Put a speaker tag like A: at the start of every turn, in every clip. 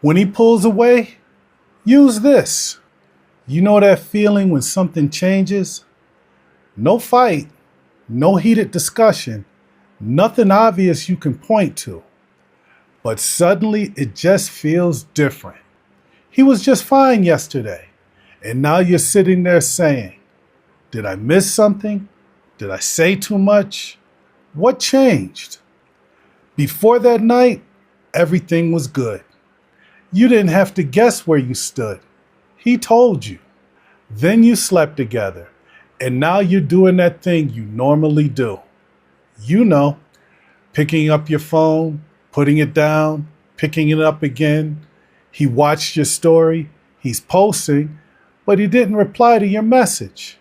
A: When he pulls away, use this. You know that feeling when something changes? No fight, no heated discussion, nothing obvious you can point to. But suddenly it just feels different. He was just fine yesterday, and now you're sitting there saying, did I miss something? Did I say too much? What changed? Before that night, everything was good. You didn't have to guess where you stood. He told you. Then you slept together, and now you're doing that thing you normally do. You know, picking up your phone, putting it down, picking it up again. He watched your story, he's posting, but he didn't reply to your message.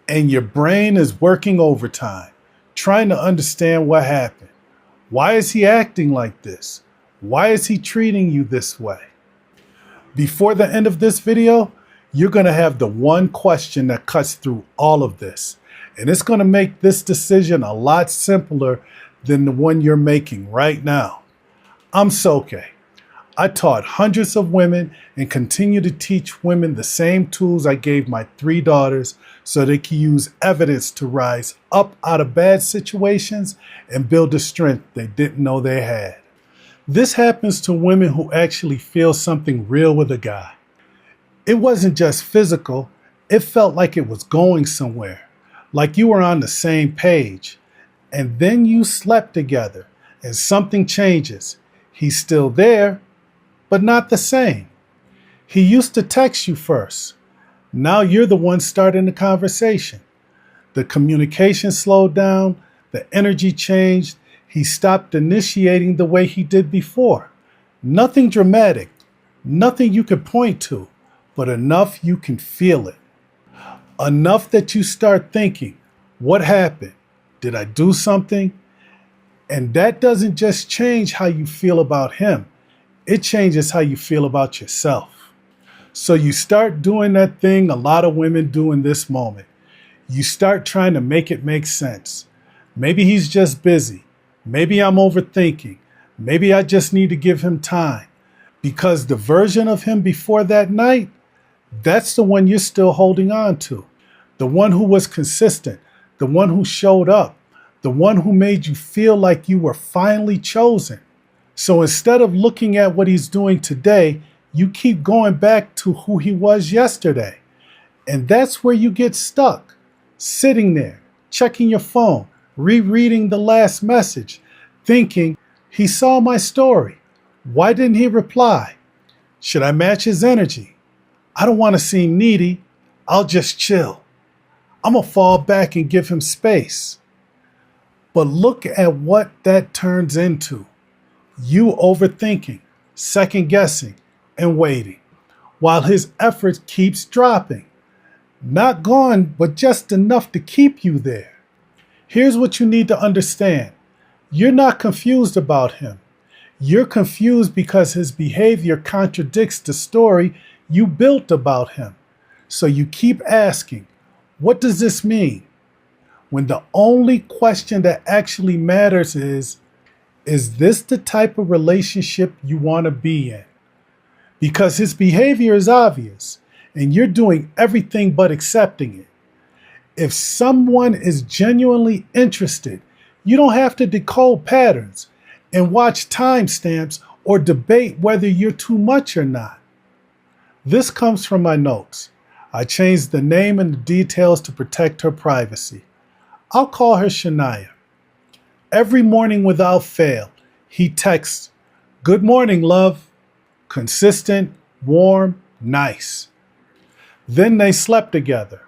A: And your brain is working overtime, trying to understand what happened. Why is he acting like this? Why is he treating you this way? Before the end of this video, you're going to have the one question that cuts through all of this. And it's going to make this decision a lot simpler than the one you're making right now. I'm Soke. I taught hundreds of women and continue to teach women the same tools I gave my 3 daughters so they can use evidence to rise up out of bad situations and build the strength they didn't know they had. This happens to women who actually feel something real with a guy. It wasn't just physical, it felt like it was going somewhere, like you were on the same page. And then you slept together and something changes. He's still there, but not the same. He used to text you first. Now you're the one starting the conversation. The communication slowed down, the energy changed. He stopped initiating the way he did before. Nothing dramatic, nothing you could point to, but enough you can feel it. Enough that you start thinking, what happened? Did I do something? And that doesn't just change how you feel about him. It changes how you feel about yourself. So you start doing that thing a lot of women do in this moment. You start trying to make it make sense. Maybe he's just busy. Maybe I'm overthinking. Maybe I just need to give him time. Because the version of him before that night, that's the one you're still holding on to. The one who was consistent, the one who showed up, the one who made you feel like you were finally chosen. So instead of looking at what he's doing today, you keep going back to who he was yesterday. And that's where you get stuck, sitting there, checking your phone, rereading the last message, thinking, he saw my story. Why didn't he reply? Should I match his energy? I don't want to seem needy. I'll just chill. I'm going to fall back and give him space. But look at what that turns into. You overthinking, second guessing, and waiting, while his effort keeps dropping. Not gone, but just enough to keep you there. Here's what you need to understand. You're not confused about him. You're confused because his behavior contradicts the story you built about him. So you keep asking, what does this mean? When the only question that actually matters is this the type of relationship you want to be in? Because his behavior is obvious, and you're doing everything but accepting it. If someone is genuinely interested, you don't have to decode patterns and watch timestamps or debate whether you're too much or not. This comes from my notes. I changed the name and the details to protect her privacy. I'll call her Shania. Every morning without fail, he texts, "Good morning, love." Consistent, warm, nice. Then they slept together.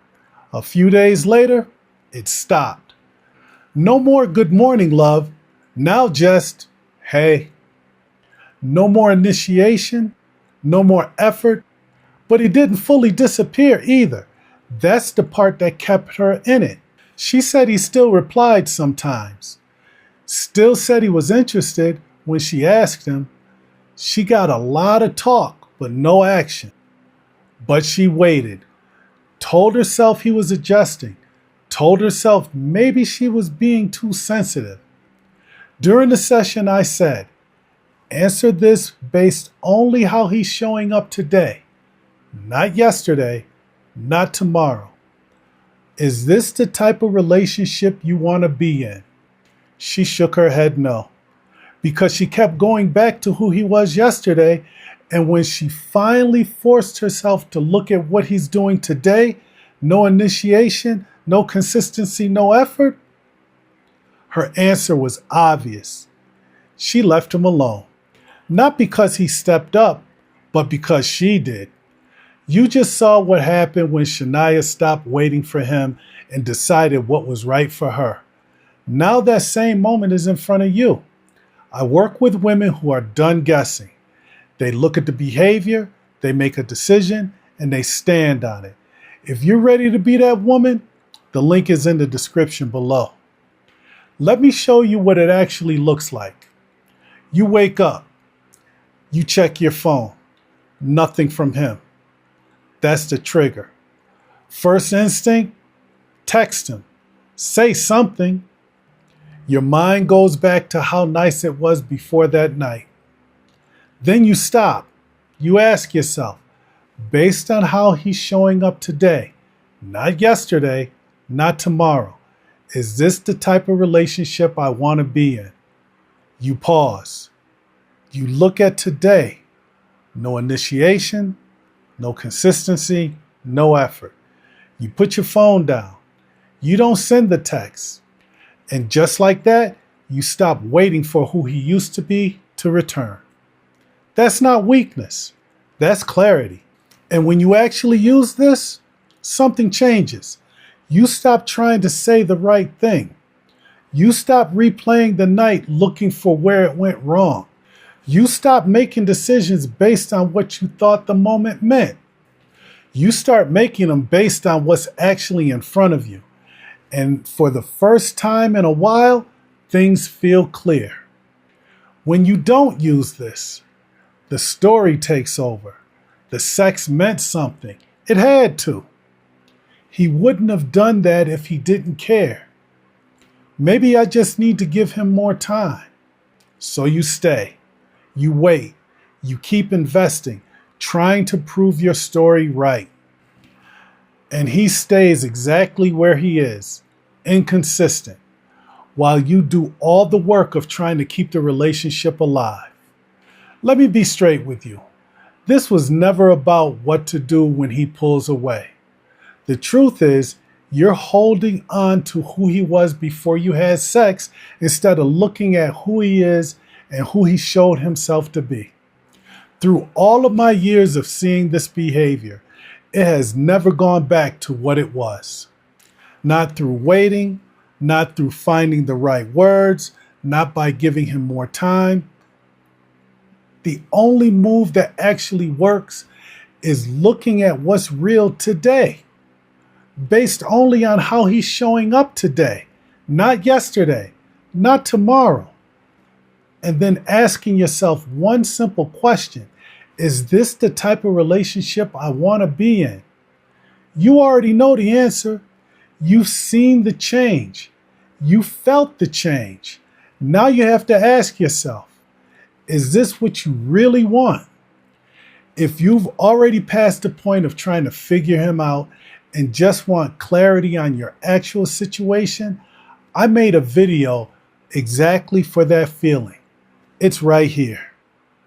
A: A few days later, it stopped. No more "good morning, love." Now just, "Hey." No more initiation, no more effort, but he didn't fully disappear either. That's the part that kept her in it. She said he still replied sometimes. Still said he was interested when she asked him. She got a lot of talk, but no action. But she waited, told herself he was adjusting, told herself maybe she was being too sensitive. During the session, I said, Answer this based only how he's showing up today, not yesterday, not tomorrow. Is this the type of relationship you want to be in? She shook her head no, because she kept going back to who he was yesterday. And when she finally forced herself to look at what he's doing today, no initiation, no consistency, no effort, her answer was obvious. She left him alone. Not because he stepped up, but because she did. You just saw what happened when Shania stopped waiting for him and decided what was right for her. Now that same moment is in front of you. I work with women who are done guessing. They look at the behavior, they make a decision, and they stand on it. If you're ready to be that woman, the link is in the description below. Let me show you what it actually looks like. You wake up. You check your phone. Nothing from him. That's the trigger. First instinct, text him. Say something. Your mind goes back to how nice it was before that night. Then you stop. You ask yourself, based on how he's showing up today, not yesterday, not tomorrow, is this the type of relationship I want to be in? You pause. You look at today. No initiation, no consistency, no effort. You put your phone down. You don't send the text. And just like that, you stop waiting for who he used to be to return. That's not weakness. That's clarity. And when you actually use this, something changes. You stop trying to say the right thing. You stop replaying the night looking for where it went wrong. You stop making decisions based on what you thought the moment meant. You start making them based on what's actually in front of you. And for the first time in a while, things feel clear. When you don't use this, the story takes over. The sex meant something. It had to. He wouldn't have done that if he didn't care. Maybe I just need to give him more time. So you stay. You wait. You keep investing, trying to prove your story right. And he stays exactly where he is, inconsistent, while you do all the work of trying to keep the relationship alive. Let me be straight with you. This was never about what to do when he pulls away. The truth is, you're holding on to who he was before you had sex instead of looking at who he is and who he showed himself to be. Through all of my years of seeing this behavior, it has never gone back to what it was. Not through waiting, not through finding the right words, not by giving him more time. The only move that actually works is looking at what's real today, based only on how he's showing up today, not yesterday, not tomorrow. And then asking yourself one simple question: is this the type of relationship I want to be in? You already know the answer. You've seen the change. You felt the change. Now you have to ask yourself, is this what you really want? If you've already passed the point of trying to figure him out and just want clarity on your actual situation, I made a video exactly for that feeling. It's right here.